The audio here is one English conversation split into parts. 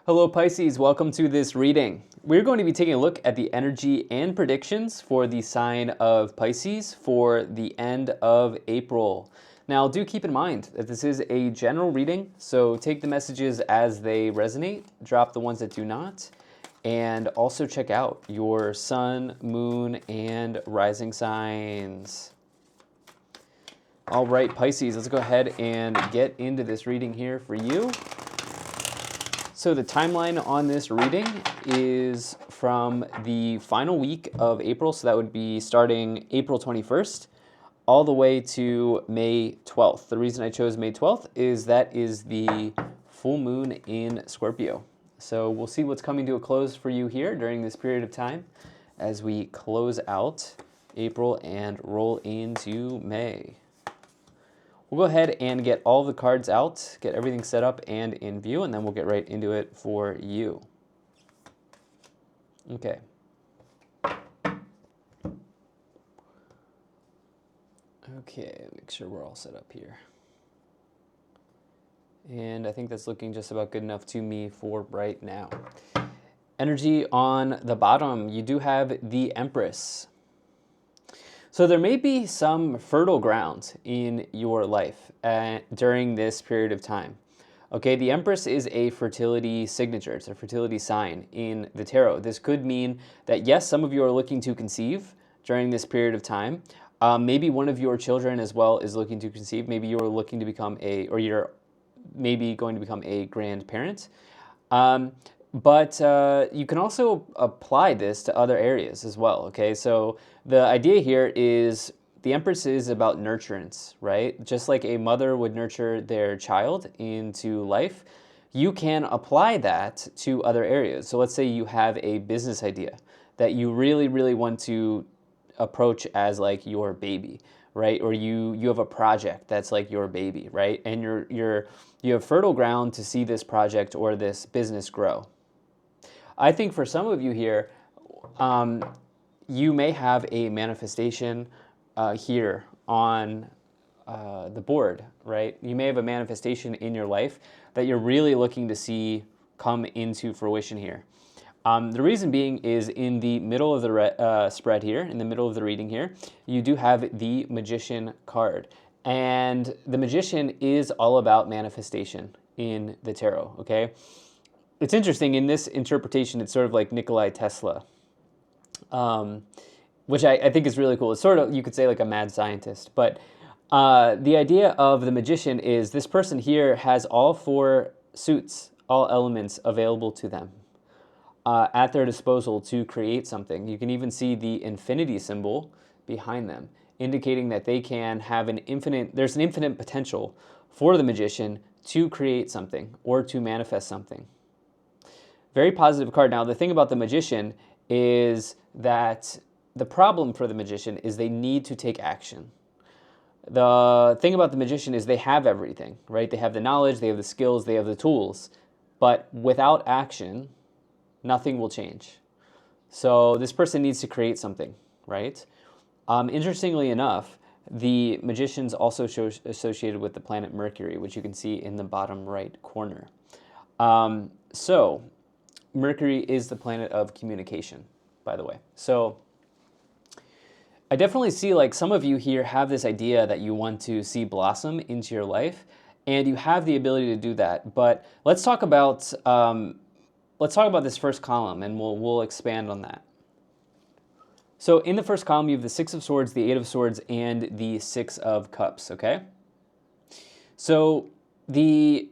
Hello Pisces, welcome to this reading. We're going to be taking a look at the energy and predictions for the sign of Pisces for the end of April. Now do keep in mind that this is a general reading, so take the messages as they resonate, drop the ones that do not, and also check out your sun, moon, and rising signs. All right, Pisces, let's go ahead and get into this reading here for you. So the timeline on this reading is from the final week of April, so that would be starting April 21st, all the way to May 12th. The reason I chose May 12th is that is the full moon in Scorpio. So we'll see what's coming to a close for you here during this period of time as we close out April and roll into May. We'll go ahead and get all the cards out, get everything set up and in view, and then we'll get right into it for you. Okay. Okay, make sure we're all set up here. And I think that's looking just about good enough to me for right now. Energy on the bottom, you do have the Empress. So there may be some fertile ground in your life during this period of time. Okay, the Empress is a fertility signature. It's a fertility sign in the tarot. This could mean that, yes, some of you are looking to conceive during this period of time. Maybe one of your children as well is looking to conceive. Maybe you're looking to become you're maybe going to become a grandparent. But you can also apply this to other areas as well, okay? So the idea here is the Empress is about nurturance, right? Just like a mother would nurture their child into life, you can apply that to other areas. So let's say you have a business idea that you really, really want to approach as like your baby, right? Or you have a project that's like your baby, right? And you have fertile ground to see this project or this business grow. I think for some of you here, you may have a manifestation here on the board, right? You may have a manifestation in your life that you're really looking to see come into fruition here. The reason being is in the middle of the spread here, in the middle of the reading here, you do have the Magician card. And the Magician is all about manifestation in the tarot, okay? It's interesting, in this interpretation, it's sort of like Nikola Tesla, which I think is really cool. It's sort of, you could say, like a mad scientist. But the idea of the Magician is this person here has all four suits, all elements available to them at their disposal to create something. You can even see the infinity symbol behind them, indicating that they can have there's an infinite potential for the Magician to create something or to manifest something. Very positive card. Now, the thing about the Magician is that the problem for the Magician is they need to take action. The thing about the Magician is they have everything, right? They have the knowledge, they have the skills, they have the tools. But without action, nothing will change. So this person needs to create something, right? Interestingly enough, the Magician's also associated with the planet Mercury, which you can see in the bottom right corner. So Mercury is the planet of communication, by the way. So I definitely see like some of you here have this idea that you want to see blossom into your life, and you have the ability to do that. But let's talk about this first column, and we'll expand on that. So in the first column, you have the Six of Swords, the Eight of Swords, and the Six of Cups, okay? So the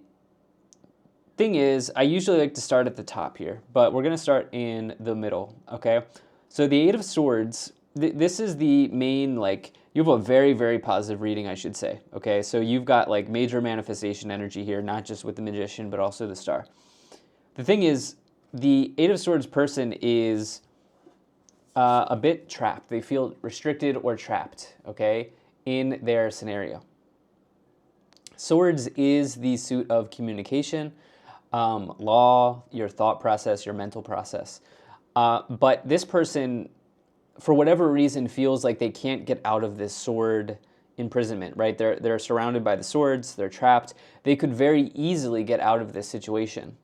thing is, I usually like to start at the top here, but we're going to start in the middle, okay? So the Eight of Swords, this is the main, like, you have a very, very positive reading, I should say, okay? So you've got, like, major manifestation energy here, not just with the Magician, but also the Star. The thing is, the Eight of Swords person is a bit trapped. They feel restricted or trapped, okay, in their scenario. Swords is the suit of communication, law, your thought process, your mental process. But this person, for whatever reason, feels like they can't get out of this sword imprisonment, right? They're surrounded by the swords, they're trapped. They could very easily get out of this situation.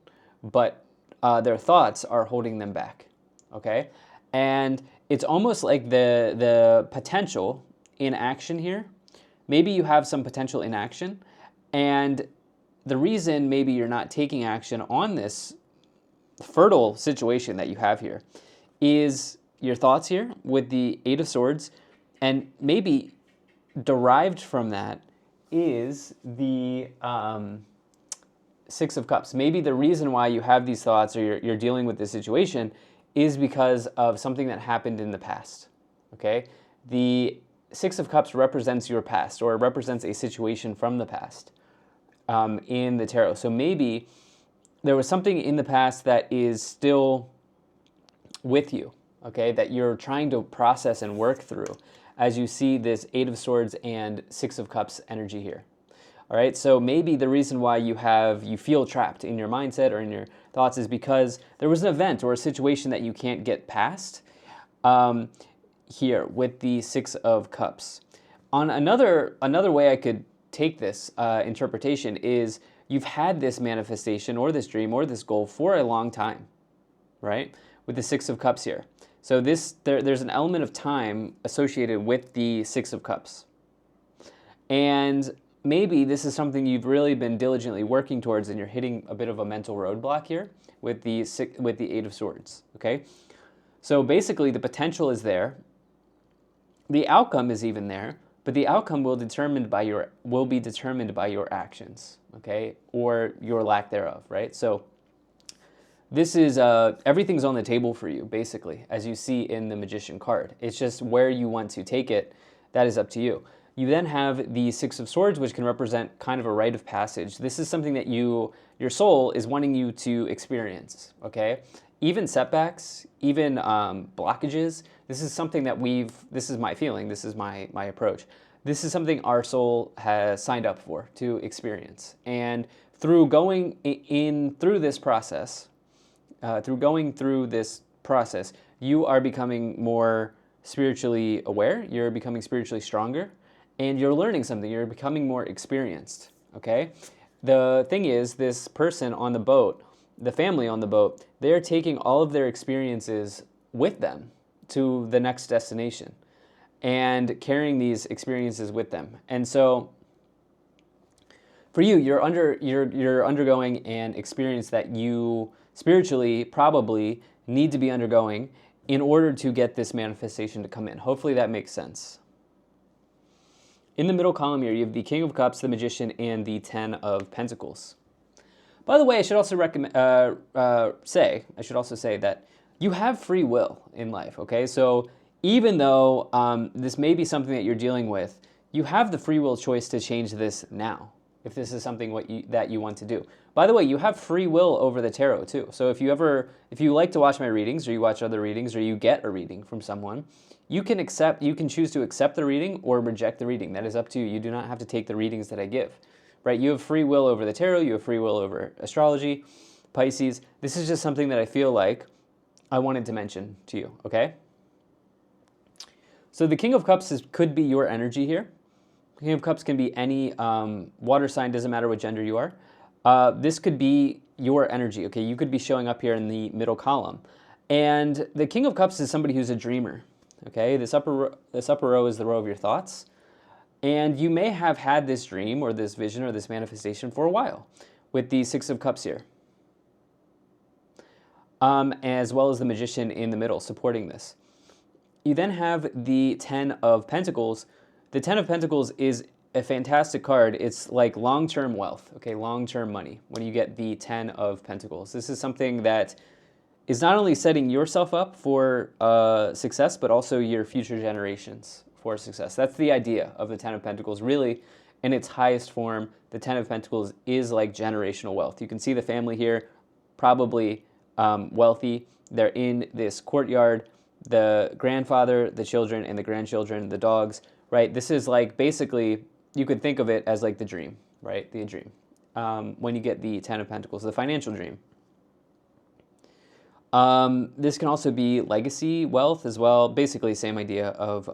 But their thoughts are holding them back, okay? And it's almost like the potential in action here. Maybe you have some potential in action, and the reason maybe you're not taking action on this fertile situation that you have here is your thoughts here with the Eight of Swords, and maybe derived from that is the Six of Cups. Maybe the reason why you have these thoughts or you're dealing with this situation is because of something that happened in the past, okay? The Six of Cups represents your past, or represents a situation from the past in the tarot. So maybe there was something in the past that is still with you, okay, that you're trying to process and work through as you see this Eight of Swords and Six of Cups energy here. All right, so maybe the reason why you feel trapped in your mindset or in your thoughts is because there was an event or a situation that you can't get past here with the Six of Cups. On another way I could take this interpretation is you've had this manifestation or this dream or this goal for a long time, right? With the Six of Cups here. So there's an element of time associated with the Six of Cups. And maybe this is something you've really been diligently working towards and you're hitting a bit of a mental roadblock here with the Eight of Swords, okay? So basically the potential is there. The outcome is even there, but the outcome will be determined by your actions, okay? Or your lack thereof, right? So this is, everything's on the table for you, basically, as you see in the Magician card. It's just where you want to take it, that is up to you. You then have the Six of Swords, which can represent kind of a rite of passage. This is something that your soul is wanting you to experience, okay? Even setbacks, even blockages, this is something that this is my feeling, this is my approach. This is something our soul has signed up for, to experience. And through going through this process, you are becoming more spiritually aware, you're becoming spiritually stronger, and you're learning something, you're becoming more experienced, okay? The thing is, this person on the boat, the family on the boat, they're taking all of their experiences with them to the next destination and carrying these experiences with them. And so for you, you're undergoing an experience that you spiritually probably need to be undergoing in order to get this manifestation to come in. Hopefully that makes sense. In the middle column here, you have the King of Cups, the Magician, and the Ten of Pentacles. By the way, I should also say that you have free will in life, okay? So even though this may be something that you're dealing with, you have the free will choice to change this now, if this is something that you want to do. By the way, you have free will over the tarot too. So if you like to watch my readings, or you watch other readings, or you get a reading from someone, you can choose to accept the reading or reject the reading. That is up to you. You do not have to take the readings that I give, right? You have free will over the tarot. You have free will over astrology, Pisces. This is just something that I feel like I wanted to mention to you, okay? So the King of Cups could be your energy here. King of Cups can be any water sign, doesn't matter what gender you are. This could be your energy, okay? You could be showing up here in the middle column. And the King of Cups is somebody who's a dreamer, okay? This upper row is the row of your thoughts. And you may have had this dream or this vision or this manifestation for a while with the Six of Cups here. As well as the Magician in the middle supporting this. You then have the Ten of Pentacles. The Ten of Pentacles is a fantastic card. It's like long-term wealth, okay, long-term money when you get the Ten of Pentacles. This is something that is not only setting yourself up for success, but also your future generations for success. That's the idea of the Ten of Pentacles. Really, in its highest form, the Ten of Pentacles is like generational wealth. You can see the family here, probably wealthy. They're in this courtyard, the grandfather, the children, and the grandchildren, the dogs, right? This is like basically, you could think of it as like the dream, right? The dream. When you get the Ten of Pentacles, the financial dream. This can also be legacy wealth as well. Basically, same idea of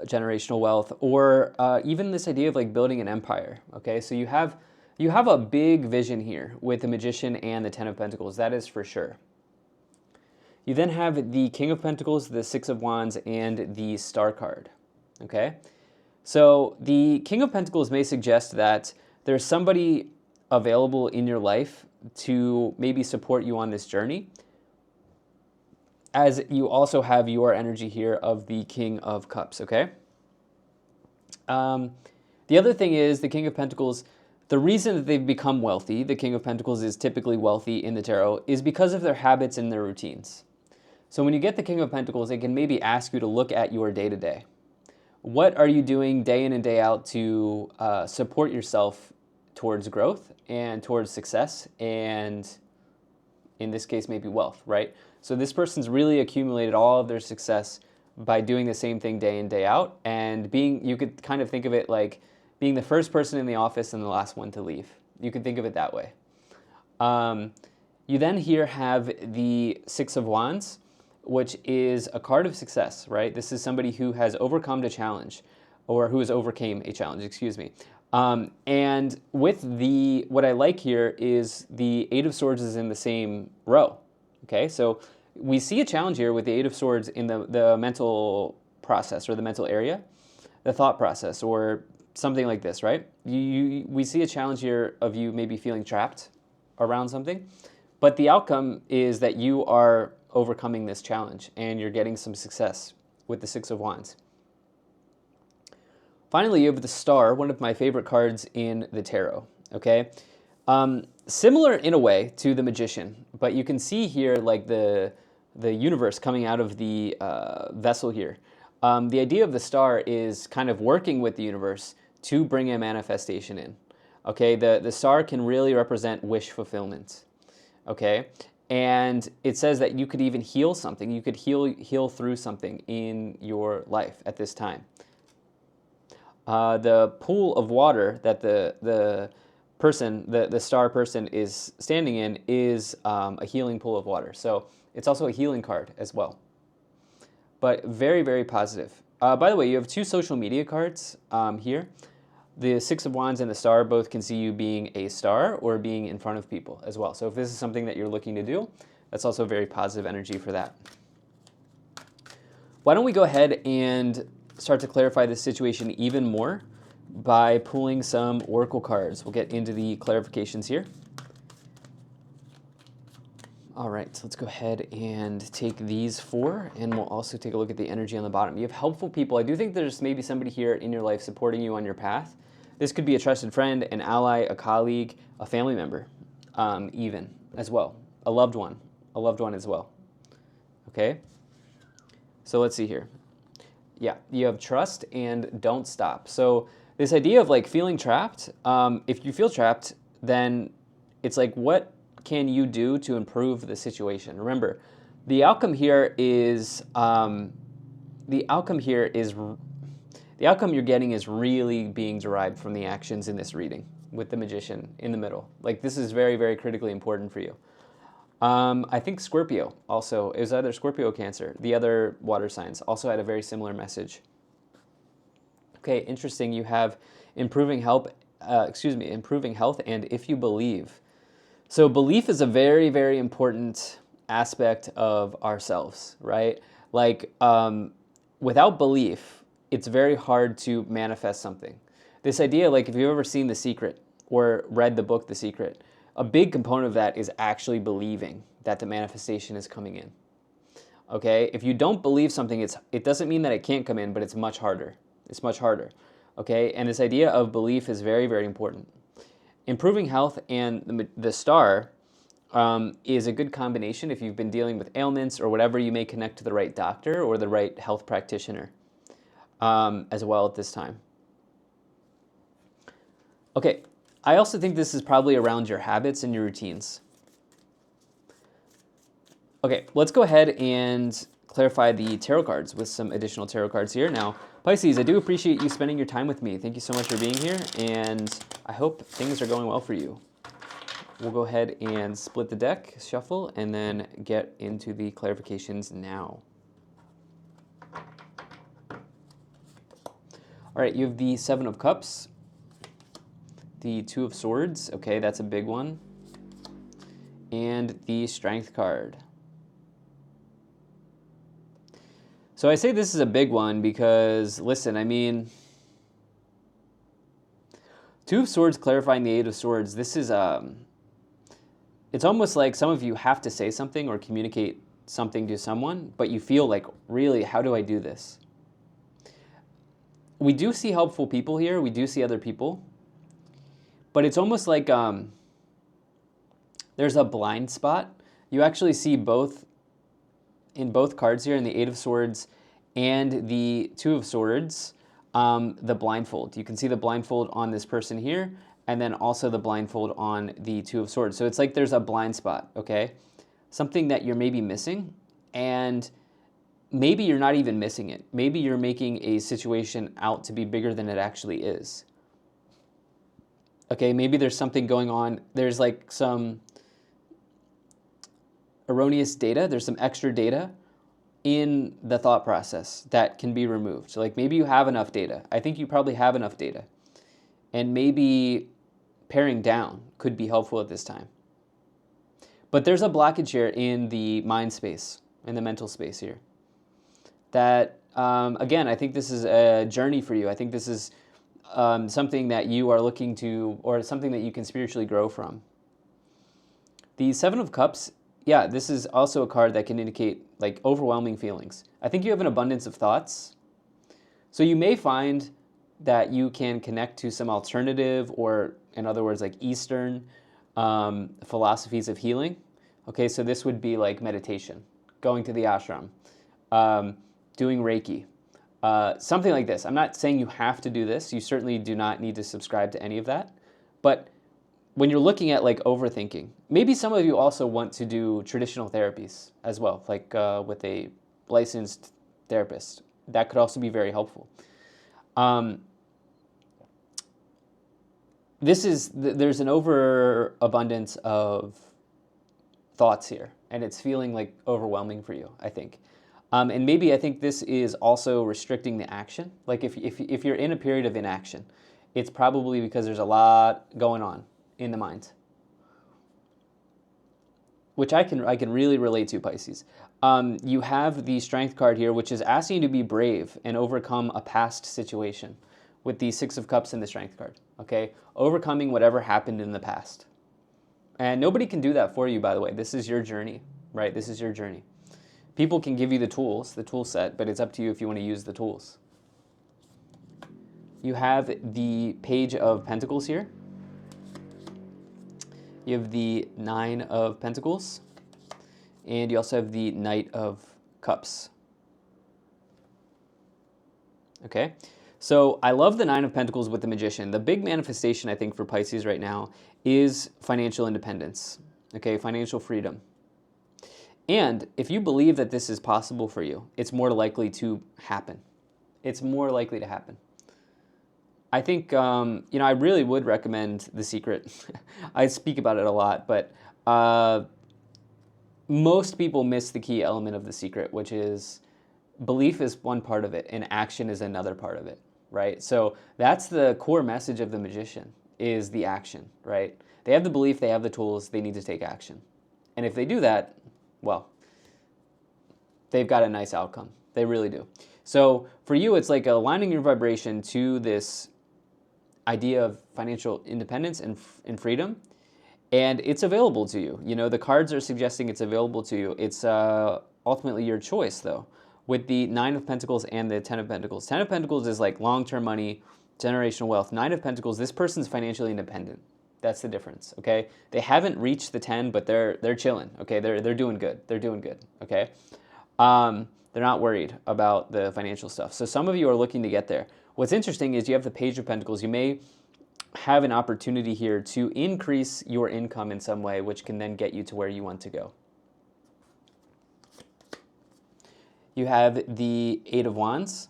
generational wealth, or even this idea of like building an empire. Okay, so you have You have a big vision here with the Magician and the Ten of Pentacles, that is for sure. You then have the King of Pentacles, the Six of Wands, and the Star card, okay? So the King of Pentacles may suggest that there's somebody available in your life to maybe support you on this journey, as you also have your energy here of the King of Cups, okay? The other thing is the King of Pentacles, the reason that they've become wealthy, the King of Pentacles is typically wealthy in the tarot, is because of their habits and their routines. So when you get the King of Pentacles, it can maybe ask you to look at your day-to-day. What are you doing day in and day out to support yourself towards growth and towards success, and in this case, maybe wealth, right? So this person's really accumulated all of their success by doing the same thing day in, day out, and you could kind of think of it like being the first person in the office and the last one to leave. You could think of it that way. You then here have the Six of Wands, which is a card of success, right? This is somebody who has overcome a challenge, or who has overcame a challenge, excuse me. And with what I like here is the Eight of Swords is in the same row, okay? So we see a challenge here with the Eight of Swords in the mental process, or the mental area, the thought process, or something like this, right? We see a challenge here of you maybe feeling trapped around something, but the outcome is that you are overcoming this challenge and you're getting some success with the Six of Wands. Finally, you have the Star, one of my favorite cards in the tarot, okay? Similar in a way to the Magician, but you can see here like the universe coming out of the vessel here. The idea of the Star is kind of working with the universe to bring a manifestation in, okay? The Star can really represent wish fulfillment, okay? And it says that you could even heal something. You could heal through something in your life at this time. The pool of water that the Star person is standing in is a healing pool of water. So it's also a healing card as well. But very, very positive. By the way, you have two social media cards here. The Six of Wands and the Star both can see you being a star or being in front of people as well. So if this is something that you're looking to do, that's also very positive energy for that. Why don't we go ahead and start to clarify this situation even more by pulling some oracle cards. We'll get into the clarifications here. All right, so let's go ahead and take these four, and we'll also take a look at the energy on the bottom. You have helpful people. I do think there's maybe somebody here in your life supporting you on your path. This could be a trusted friend, an ally, a colleague, a family member, even as well, a loved one as well. Okay, so let's see here. Yeah, you have trust and don't stop. So this idea of like feeling trapped, if you feel trapped, then it's like, what can you do to improve the situation? Remember, the outcome you're getting is really being derived from the actions in this reading with the Magician in the middle. Like, this is very, very critically important for you. I think Scorpio also, it was either Scorpio or Cancer. The other water signs also had a very similar message. Okay, interesting. You have improving health and if you believe. So belief is a very, very important aspect of ourselves, right? Like, without belief, it's very hard to manifest something. This idea, like if you've ever seen The Secret or read the book The Secret, a big component of that is actually believing that the manifestation is coming in. Okay? If you don't believe something, it doesn't mean that it can't come in, but it's much harder. It's much harder. Okay? And this idea of belief is very, very important. Improving health and the Star is a good combination if you've been dealing with ailments or whatever. You may connect to the right doctor or the right health practitioner as well at this time. Okay, I also think this is probably around your habits and your routines. Okay, let's go ahead and clarify the tarot cards with some additional tarot cards here. Now, Pisces, I do appreciate you spending your time with me. Thank you so much for being here, and I hope things are going well for you. We'll go ahead and split the deck, shuffle, and then get into the clarifications now. All right, you have the Seven of Cups, The Two of Swords, okay, that's a big one. And the Strength card. So I say this is a big one because, listen, I mean, Two of Swords clarifying the Eight of Swords, this is, it's almost like some of you have to say something or communicate something to someone, but you feel like, really, how do I do this? We do see helpful people here. We do see other people. But it's almost like there's a blind spot. You actually see both in both cards here, in the Eight of Swords and the Two of Swords, the blindfold. You can see the blindfold on this person here, and then also the blindfold on the Two of Swords. So it's like there's a blind spot, okay? Something that you're maybe missing, and maybe you're not even missing it. Maybe you're making a situation out to be bigger than it actually is. Okay, maybe there's something going on. There's like some erroneous data. There's some extra data in the thought process that can be removed. So like maybe you have enough data. I think you probably have enough data. And maybe paring down could be helpful at this time. But there's a blockage here in the mind space, in the mental space here. That, again, I think this is a journey for you. I think this is something that you are looking to, or something that you can spiritually grow from. The Seven of Cups, yeah, this is also a card that can indicate like overwhelming feelings. I think you have an abundance of thoughts. So you may find that you can connect to some alternative, or in other words, like Eastern philosophies of healing. Okay, so this would be like meditation, going to the ashram, doing Reiki, something like this. I'm not saying you have to do this. You certainly do not need to subscribe to any of that. But when you're looking at like overthinking, maybe some of you also want to do traditional therapies as well, like with a licensed therapist. That could also be very helpful. There's an overabundance of thoughts here, and it's feeling like overwhelming for you, I think. And maybe I think this is also restricting the action. Like if you're in a period of inaction, it's probably because there's a lot going on in the mind, which I can really relate to, Pisces. You have the Strength card here, which is asking you to be brave and overcome a past situation with the Six of Cups and the Strength card, okay? Overcoming whatever happened in the past. And nobody can do that for you, by the way. This is your journey, right? This is your journey. People can give you the tools, the tool set, but it's up to you if you want to use the tools. You have the Page of Pentacles here. You have the Nine of Pentacles. And you also have the Knight of Cups. Okay? So I love the Nine of Pentacles with the Magician. The big manifestation, I think, for Pisces right now is financial independence, okay? Financial freedom. And if you believe that this is possible for you, it's more likely to happen. It's more likely to happen. I think, I really would recommend The Secret. I speak about it a lot, but most people miss the key element of The Secret, which is belief is one part of it and action is another part of it, right? So that's the core message of the Magician, is the action, right? They have the belief, they have the tools, they need to take action. And if they do that, well, they've got a nice outcome. They really do. So for you, it's like aligning your vibration to this idea of financial independence and freedom, and it's available to you. You know, the cards are suggesting it's available to you. It's ultimately your choice, though, with the Nine of Pentacles and the Ten of Pentacles. Ten of Pentacles is like long-term money, generational wealth. Nine of Pentacles, this person's financially independent. That's the difference, okay? They haven't reached the 10, but they're chilling, okay? They're doing good. They're doing good, okay? They're not worried about the financial stuff. So some of you are looking to get there. What's interesting is you have the Page of Pentacles. You may have an opportunity here to increase your income in some way, which can then get you to where you want to go. You have the Eight of Wands.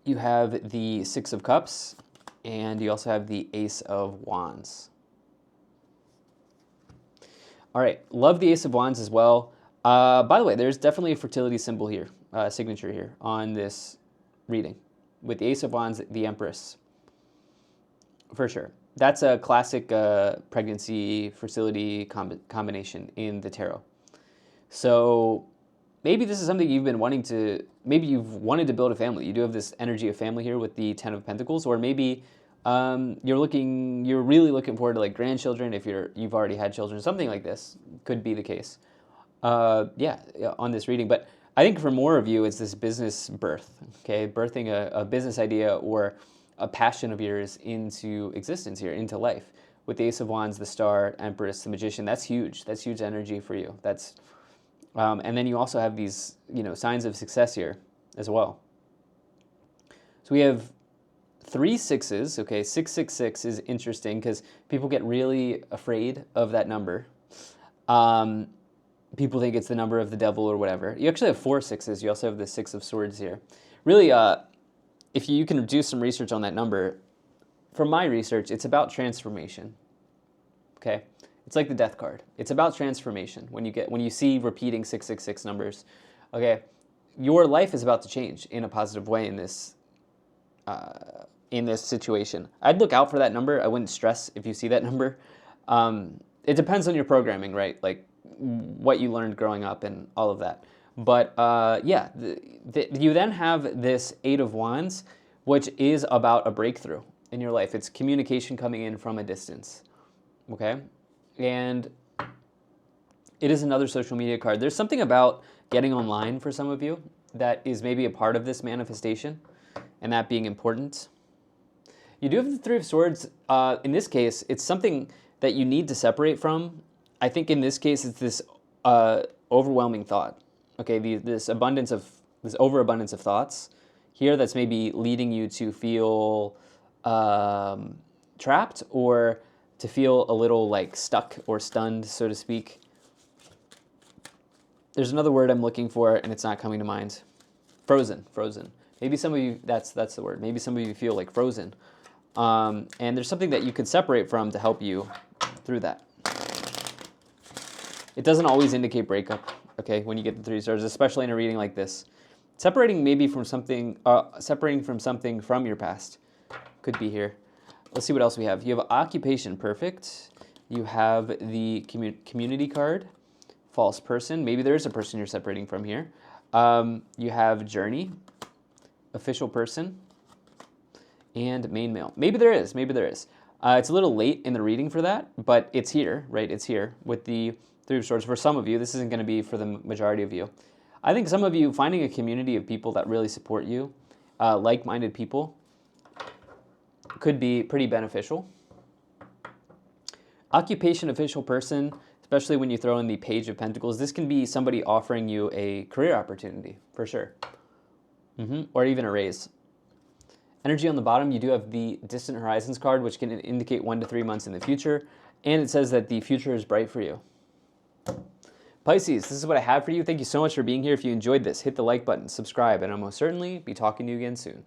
You have the Six of Cups. And you also have the Ace of Wands. All right, love the Ace of Wands as well. By the way, there's definitely a fertility symbol here, signature here on this reading. With the Ace of Wands, the Empress. For sure. That's a classic pregnancy fertility combination in the tarot. So maybe this is something you've been wanting to, maybe you've wanted to build a family. You do have this energy of family here with the Ten of Pentacles, or maybe you're really looking forward to like grandchildren if you've already had children. Something like this could be the case. Yeah, on this reading. But I think for more of you, it's this business birth, okay? Birthing a business idea or a passion of yours into existence here, into life. With the Ace of Wands, the Star, Empress, the Magician, that's huge. That's huge energy for you. That's, and then you also have these, signs of success here as well. So we have 3 sixes, okay? 666 is interesting because people get really afraid of that number. People think it's the number of the devil or whatever. You actually have 4 sixes. You also have the 6 of Swords here. Really, if you can do some research on that number, from my research, it's about transformation. Okay, it's like the Death card. It's about transformation. When you see repeating 666 numbers, okay, your life is about to change in a positive way in this situation. I'd look out for that number. I wouldn't stress if you see that number. It depends on your programming, right? Like what you learned growing up and all of that. But yeah, you then have this 8 of Wands, which is about a breakthrough in your life. It's communication coming in from a distance, okay? And it is another social media card. There's something about getting online for some of you that is maybe a part of this manifestation, and that being important. You do have the 3 of Swords. In this case, it's something that you need to separate from. I think in this case, it's this overwhelming thought. Okay, this overabundance of thoughts here that's maybe leading you to feel trapped or to feel a little like stuck or stunned, so to speak. There's another word I'm looking for and it's not coming to mind. Frozen. Maybe some of you, that's the word. Maybe some of you feel like frozen. And there's something that you could separate from to help you through that. It doesn't always indicate breakup, okay, when you get the 3 stars, especially in a reading like this. Separating maybe from something, from your past could be here. Let's see what else we have. You have occupation, perfect. You have the community card, false person. Maybe there is a person you're separating from here. You have journey, official person, and main male. Maybe there is. It's a little late in the reading for that, but it's here, right? It's here with the 3 of Swords. For some of you, this isn't going to be for the majority of you. I think some of you finding a community of people that really support you, like-minded people, could be pretty beneficial. Occupation, official person, especially when you throw in the Page of Pentacles, this can be somebody offering you a career opportunity, for sure. Or even a raise. Energy on the bottom, you do have the Distant Horizons card, which can indicate 1 to 3 months in the future. And it says that the future is bright for you. Pisces, this is what I have for you. Thank you so much for being here. If you enjoyed this, hit the like button, subscribe, and I'll most certainly be talking to you again soon.